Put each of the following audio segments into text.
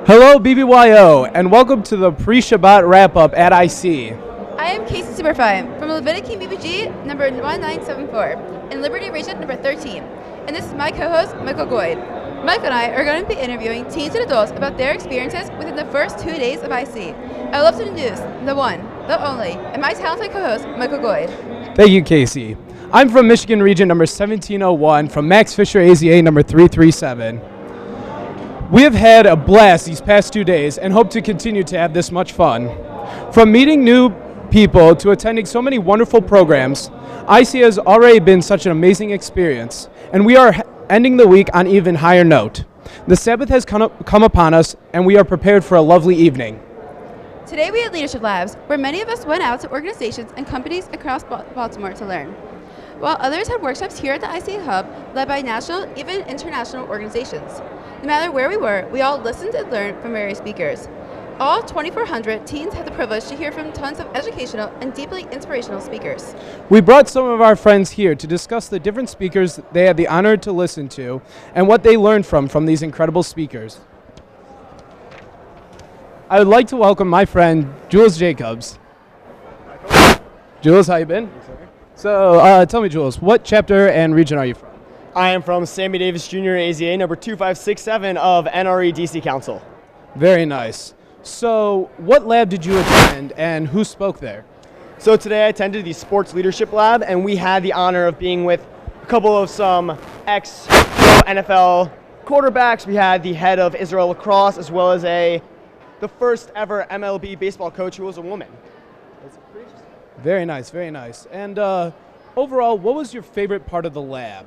Hello, BBYO, and welcome to the Pre-Shabbat wrap-up at IC. I am Casey Superfine from Leviticus BBG number 1974 in Liberty Region number 13. And this is my co-host, Michael Goyd. Mike and I are going to be interviewing teens and adults about their experiences within the first 2 days of IC. I would love to introduce the one, the only, and my talented co-host, Michael Goyd. Thank you, Casey. I'm from Michigan Region number 1701 from Max Fisher AZA number 337. We have had a blast these past 2 days and hope to continue to have this much fun. From meeting new people to attending so many wonderful programs, IC has already been such an amazing experience, and we are ending the week on an even higher note. The Sabbath has come upon us, and we are prepared for a lovely evening. Today we had Leadership Labs, where many of us went out to organizations and companies across Baltimore to learn, while others had workshops here at the IC Hub led by national, even international organizations. No matter where we were, we all listened and learned from various speakers. All 2,400 teens had the privilege to hear from tons of educational and deeply inspirational speakers. We brought some of our friends here to discuss the different speakers they had the honor to listen to and what they learned from these incredible speakers. I would like to welcome my friend, Jules Jacobs. Jules, how you been? So tell me, Jules, what chapter and region are you from? I am from Sammy Davis Jr. AZA number 2567 of NRE DC Council. Very nice. So what lab did you attend and who spoke there? So today I attended the Sports Leadership Lab, and we had the honor of being with a couple of some ex-NFL quarterbacks. We had the head of Israel lacrosse as well as the first ever MLB baseball coach who was a woman. Very nice, very nice. And overall, what was your favorite part of the lab?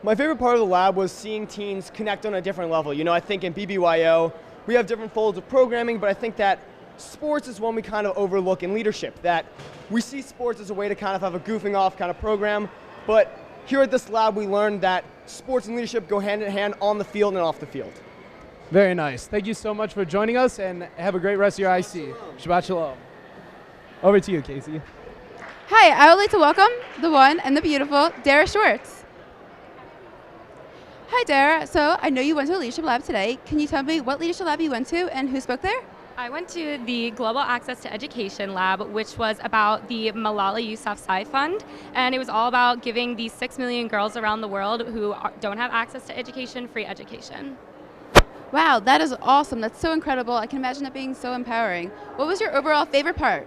My favorite part of the lab was seeing teens connect on a different level. You know, I think in BBYO, we have different folds of programming, but I think that sports is one we kind of overlook in leadership, that we see sports as a way to kind of have a goofing off kind of program, but here at this lab, we learned that sports and leadership go hand in hand on the field and off the field. Very nice. Thank you so much for joining us, and have a great rest of your IC. Shabbat Shalom. Over to you, Casey. Hi, I would like to welcome the one and the beautiful Dara Schwartz. Hi, Dara. So I know you went to a leadership lab today. Can you tell me what leadership lab you went to and who spoke there? I went to the Global Access to Education Lab, which was about the Malala Yousafzai Fund, and it was all about giving these 6 million girls around the world who don't have access to education, free education. Wow, that is awesome. That's so incredible. I can imagine it being so empowering. What was your overall favorite part?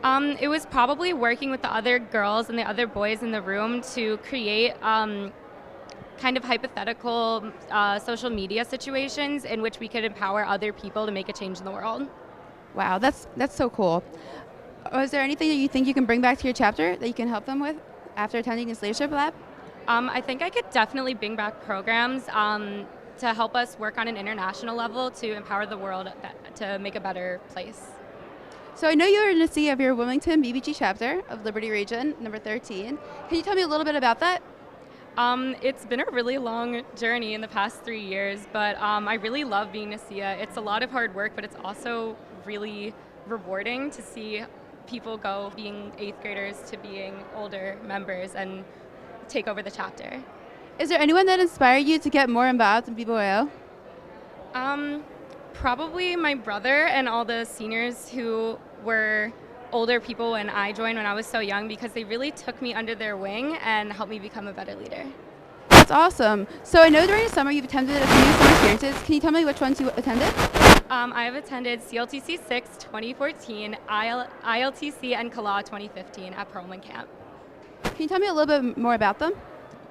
It was probably working with the other girls and the other boys in the room to create kind of hypothetical social media situations in which we could empower other people to make a change in the world. Wow, that's so cool. Is there anything that you think you can bring back to your chapter that you can help them with after attending this leadership lab? I think I could definitely bring back programs to help us work on an international level to empower the world to make a better place. So I know you're in the C of your Wilmington BBG chapter of Liberty Region number 13. Can you tell me a little bit about that? It's been a really long journey in the past 3 years, but I really love being Nasia. It's a lot of hard work, but it's also really rewarding to see people go being 8th graders to being older members and take over the chapter. Is there anyone that inspired you to get more involved in BBYO? Probably my brother and all the seniors who were older people when I joined when I was so young, because they really took me under their wing and helped me become a better leader. That's awesome. So I know during the summer you've attended a few summer experiences. Can you tell me which ones you attended? I have attended CLTC 6 2014, ILTC, and CALA 2015 at Perlman Camp. Can you tell me a little bit more about them?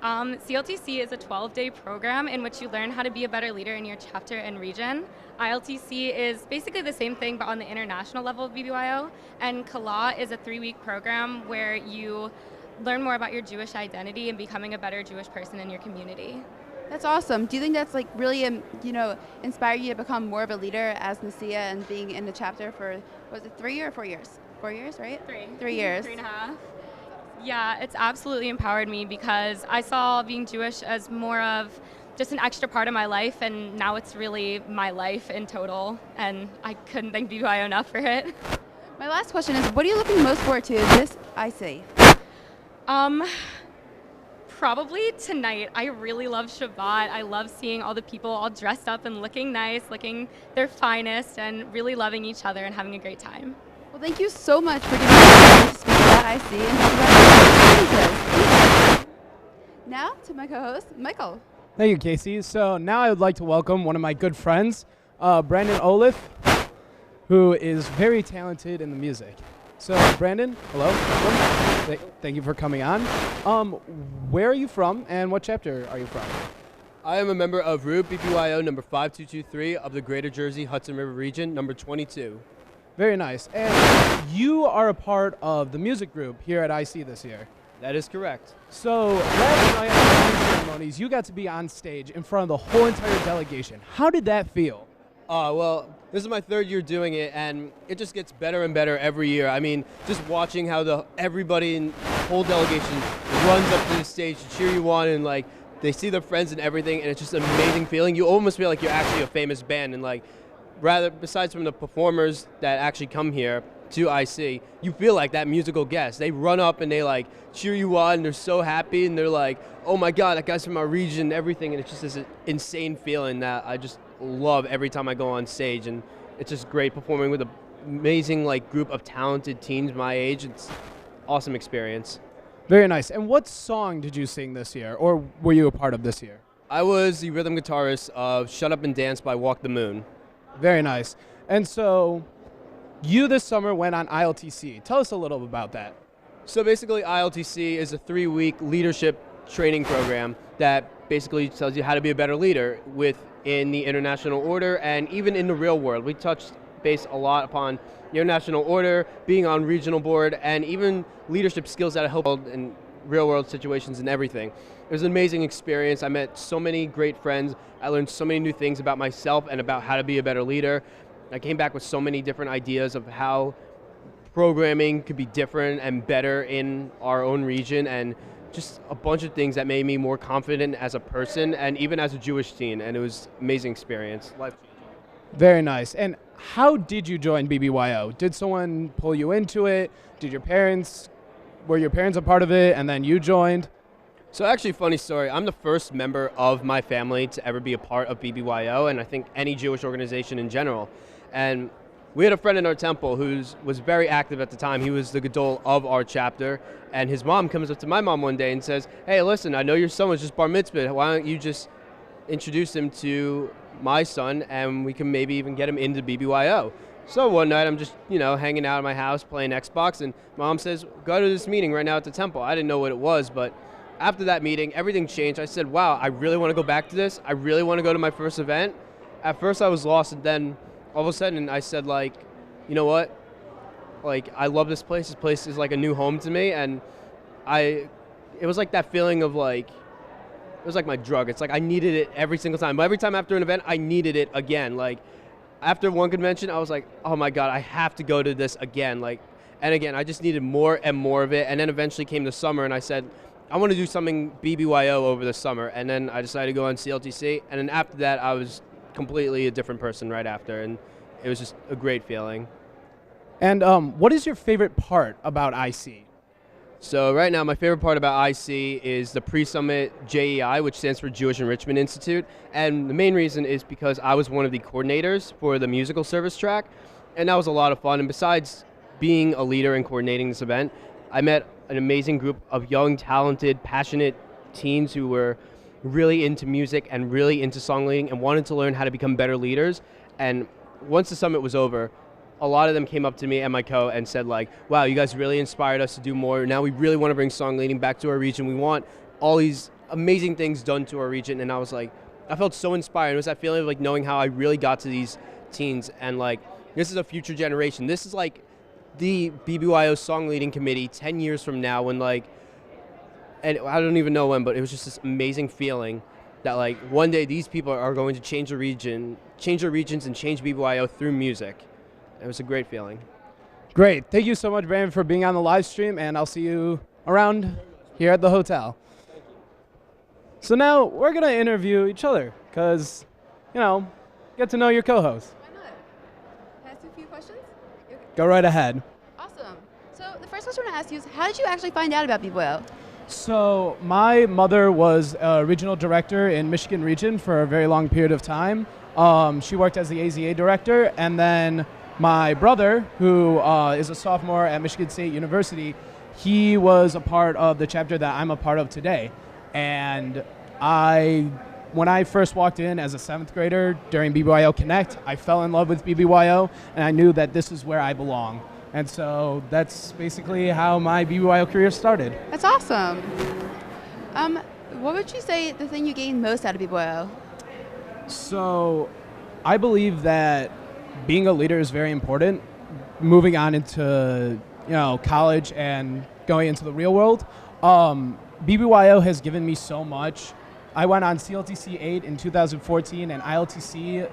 CLTC is a 12-day program in which you learn how to be a better leader in your chapter and region. ILTC is basically the same thing but on the international level of BBYO, and CALA is a 3-week program where you learn more about your Jewish identity and becoming a better Jewish person in your community. That's awesome. Do you think that's like really, inspired you to become more of a leader as Nasia and being in the chapter for, was it 3 or 4 years? 4 years, right? 3 years. 3.5. Yeah, it's absolutely empowered me because I saw being Jewish as more of just an extra part of my life, and now it's really my life in total, and I couldn't thank BBYO enough for it. My last question is, what are you looking most forward to this IC? Probably tonight. I really love Shabbat. I love seeing all the people all dressed up and looking nice, looking their finest, and really loving each other and having a great time. Well, thank you so much for giving us time to speak about IC and talk about your experiences. Now to my co-host, Michael. Thank you, Casey. So now I would like to welcome one of my good friends, Brandon Olaf, who is very talented in the music. So, Brandon, hello. Welcome. Thank you for coming on. Where are you from, and what chapter are you from? I am a member of BBYO number 5223 of the Greater Jersey Hudson River Region, number 22. Very nice. And you are a part of the music group here at IC this year. That is correct. So, last night at the ceremonies, you got to be on stage in front of the whole entire delegation. How did that feel? Well, this is my third year doing it, and it just gets better and better every year. I mean, just watching how everybody in the whole delegation runs up to the stage to cheer you on, and like they see their friends and everything, and it's just an amazing feeling. You almost feel like you're actually a famous band, and like besides from the performers that actually come here to IC, you feel like that musical guest. They run up and they like cheer you on, and they're so happy, and they're like, "Oh my God, that guy's from our region," and everything, and it's just this insane feeling that I just love every time I go on stage, and it's just great performing with an amazing like group of talented teens my age. It's awesome experience. Very nice. And what song did you sing this year, or were you a part of this year? I was the rhythm guitarist of Shut Up and Dance by Walk the Moon. Very nice. And so you this summer went on ILTC. Tell us a little about that. So basically ILTC is a 3-week leadership training program that basically tells you how to be a better leader within the international order and even in the real world. We touched base a lot upon the international order, being on regional board, and even leadership skills that help in real world situations and everything. It was an amazing experience. I met so many great friends. I learned so many new things about myself and about how to be a better leader. I came back with so many different ideas of how programming could be different and better in our own region, and just a bunch of things that made me more confident as a person and even as a Jewish teen, and it was an amazing experience. Life-changing. Very nice. And how did you join BBYO? Did someone pull you into it? Were your parents a part of it and then you joined? So actually, funny story, I'm the first member of my family to ever be a part of BBYO, and I think any Jewish organization in general. And we had a friend in our temple who was very active at the time. He was the gadol of our chapter, and his mom comes up to my mom one day and says, "Hey, listen, I know your son was just bar mitzvah. Why don't you just introduce him to my son, and we can maybe even get him into BBYO?" So one night I'm just, hanging out at my house playing Xbox, and mom says, "Go to this meeting right now at the temple." I didn't know what it was, but after that meeting, everything changed. I said, "Wow, I really want to go back to this. I really want to go to my first event." At first I was lost, and then all of a sudden I said, like, you know what? Like, I love this place. This place is like a new home to me, and it was like that feeling of like, it was like my drug. It's like I needed it every single time. But every time after an event, I needed it again. Like, after one convention, I was like, oh my God, I have to go to this again. Like, and again, I just needed more and more of it. And then eventually came the summer, and I said, I want to do something BBYO over the summer. And then I decided to go on CLTC. And then after that, I was completely a different person right after. And it was just a great feeling. And what is your favorite part about IC? So right now, my favorite part about IC is the Pre-Summit JEI, which stands for Jewish Enrichment Institute. And the main reason is because I was one of the coordinators for the musical service track. And that was a lot of fun. And besides being a leader and coordinating this event, I met an amazing group of young, talented, passionate teens who were really into music and really into song leading and wanted to learn how to become better leaders. And once the summit was over, a lot of them came up to me and my co and said, like, wow, you guys really inspired us to do more. Now we really want to bring song leading back to our region. We want all these amazing things done to our region. And I was like, I felt so inspired. It was that feeling of like knowing how I really got to these teens, and like, this is a future generation. This is like the BBYO song leading committee 10 years from now, when like, and I don't even know when, but it was just this amazing feeling that like one day these people are going to change the region, change their regions, and change BBYO through music. It was a great feeling. Great. Thank you so much, Brandon, for being on the live stream, and I'll see you around here at the hotel. So now we're going to interview each other because, get to know your co-host. Why not? Can I ask you a few questions? Okay. Go right ahead. Awesome. So the first question I want to ask you is, how did you actually find out about BBYO? So my mother was a regional director in Michigan Region for a very long period of time. She worked as the AZA director, and then my brother, who is a sophomore at Michigan State University, he was a part of the chapter that I'm a part of today. And when I first walked in as a 7th grader during BBYO Connect, I fell in love with BBYO, and I knew that this is where I belong. And so that's basically how my BBYO career started. That's awesome. What would you say the thing you gained most out of BBYO? So I believe that being a leader is very important. Moving on into college and going into the real world, BBYO has given me so much. I went on CLTC 8 in 2014 and ILTC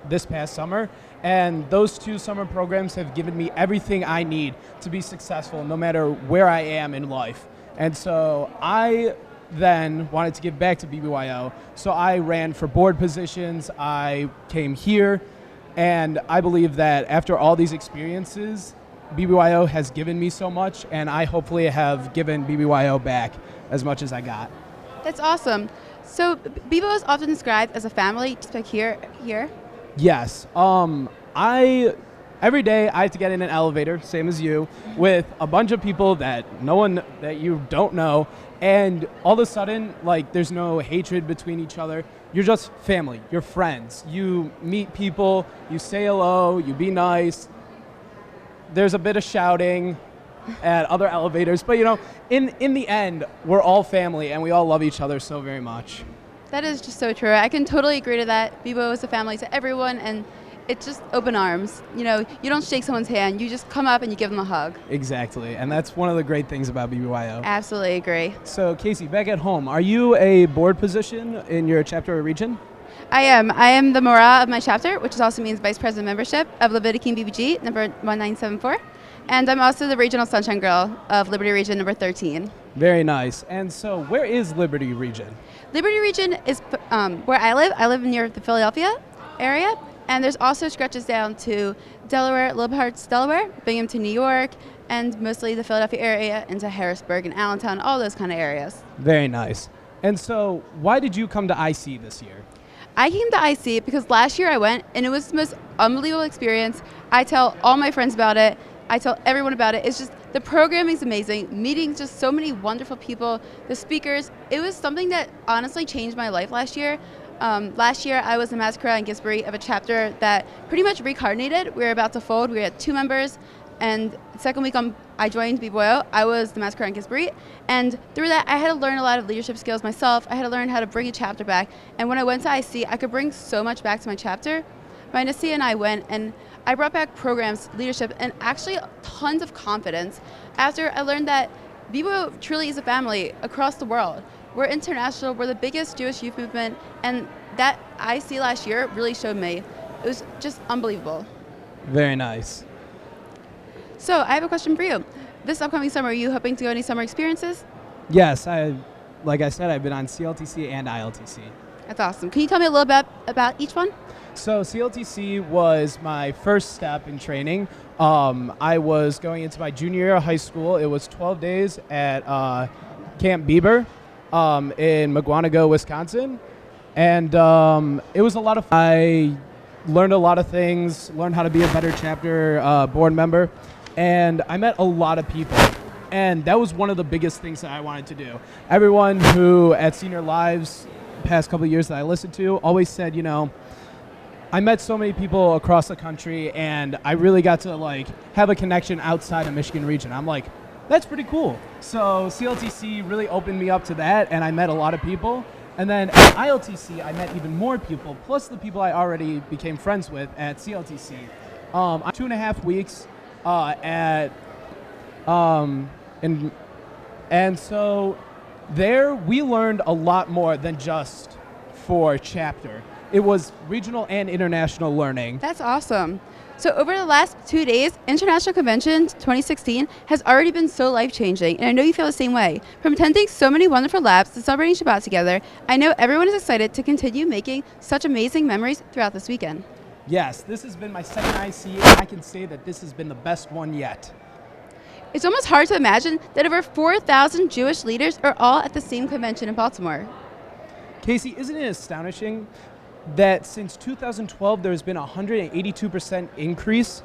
this past summer, and those 2 summer programs have given me everything I need to be successful no matter where I am in life. And so I then wanted to give back to BBYO, so I ran for board positions. I came here, and I believe that after all these experiences, BBYO has given me so much, and I hopefully have given BBYO back as much as I got. That's awesome. So BBYO is often described as a family, just like here. Yes. Every day I have to get in an elevator, same as you, with a bunch of people that you don't know, and all of a sudden, like, there's no hatred between each other. You're just family. You're friends. You meet people. You say hello. You be nice. There's a bit of shouting at other elevators, but in the end, we're all family and we all love each other so very much. That is just so true. I can totally agree to that. BBYO is a family to everyone, and it's just open arms. You don't shake someone's hand. You just come up and you give them a hug. Exactly, and that's one of the great things about BBYO. Absolutely agree. So Casey, back at home, are you a board position in your chapter or region? I am. I am the Mora of my chapter, which also means Vice President membership of Leviticine BBG, number 1974. And I'm also the Regional Sunshine Girl of Liberty Region number 13. Very nice. And so where is Liberty Region? Liberty Region is where I live. I live near the Philadelphia area. And there's also stretches down to Delaware, Little Parts, Delaware, Binghamton, New York, and mostly the Philadelphia area into Harrisburg and Allentown, all those kind of areas. Very nice. And so why did you come to IC this year? I came to IC because last year I went, and it was the most unbelievable experience. I tell all my friends about it. I tell everyone about it. It's just, the programming is amazing. Meeting just so many wonderful people, the speakers. It was something that honestly changed my life last year. Last year I was the masquerade in Gisboree of a chapter that pretty much reincarnated. We were about to fold. We had 2 members, and the second week I joined BBYO. I was the masquerade in Gisboree, and through that I had to learn a lot of leadership skills myself. I had to learn how to bring a chapter back, and when I went to IC, I could bring so much back to my chapter. My Nasia and I went, and I brought back programs, leadership, and actually tons of confidence after I learned that BBYO truly is a family across the world. We're international, we're the biggest Jewish youth movement, and that IC last year really showed me. It was just unbelievable. Very nice. So I have a question for you. This upcoming summer, are you hoping to go any summer experiences? Yes, like I said, I've been on CLTC and ILTC. That's awesome. Can you tell me a little bit about each one? So CLTC was my first step in training. I was going into my junior year of high school. It was 12 days at Camp Bieber in Mugwanago, Wisconsin. And it was a lot of fun. I learned a lot of things, learned how to be a better chapter board member, and I met a lot of people. And that was one of the biggest things that I wanted to do. Everyone who at Senior Lives, past couple of years that I listened to, always said, I met so many people across the country, and I really got to have a connection outside of Michigan Region. I'm like, that's pretty cool. So CLTC really opened me up to that, and I met a lot of people. And then at ILTC, I met even more people, plus the people I already became friends with at CLTC. 2.5 weeks and so there we learned a lot more than just for chapter. It was regional and international learning. That's awesome. So over the last 2 days, International Convention 2016 has already been so life-changing, and I know you feel the same way. From attending so many wonderful labs to celebrating Shabbat together, I know everyone is excited to continue making such amazing memories throughout this weekend. Yes, this has been my second IC, and I can say that this has been the best one yet. It's almost hard to imagine that over 4,000 Jewish leaders are all at the same convention in Baltimore. Casey, isn't it astonishing that since 2012 there's been a 182% increase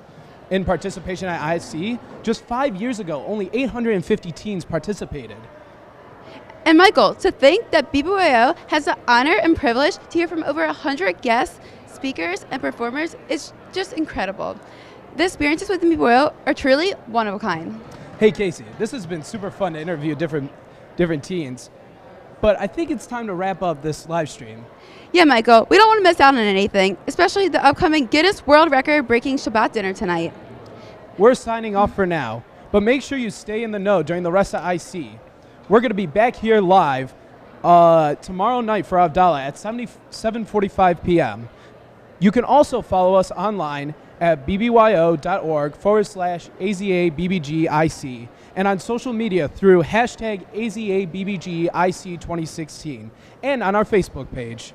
in participation at ISC? Just 5 years ago, only 850 teens participated. And Michael, to think that BBYO has the honor and privilege to hear from over 100 guests, speakers, and performers is just incredible. The experiences with BBYO are truly one of a kind. Hey Casey, this has been super fun to interview different teens, but I think it's time to wrap up this live stream. Yeah, Michael, we don't want to miss out on anything, especially the upcoming Guinness World Record breaking Shabbat dinner tonight. We're signing off for now, but make sure you stay in the know during the rest of IC. We're going to be back here live tomorrow night for Avdallah at 7:45 p.m. You can also follow us online at bbyo.org/AZABBGIC and on social media through #AZABBGIC2016 and on our Facebook page.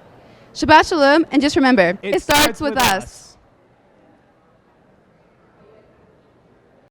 Shabbat Shalom, and just remember, it starts with us.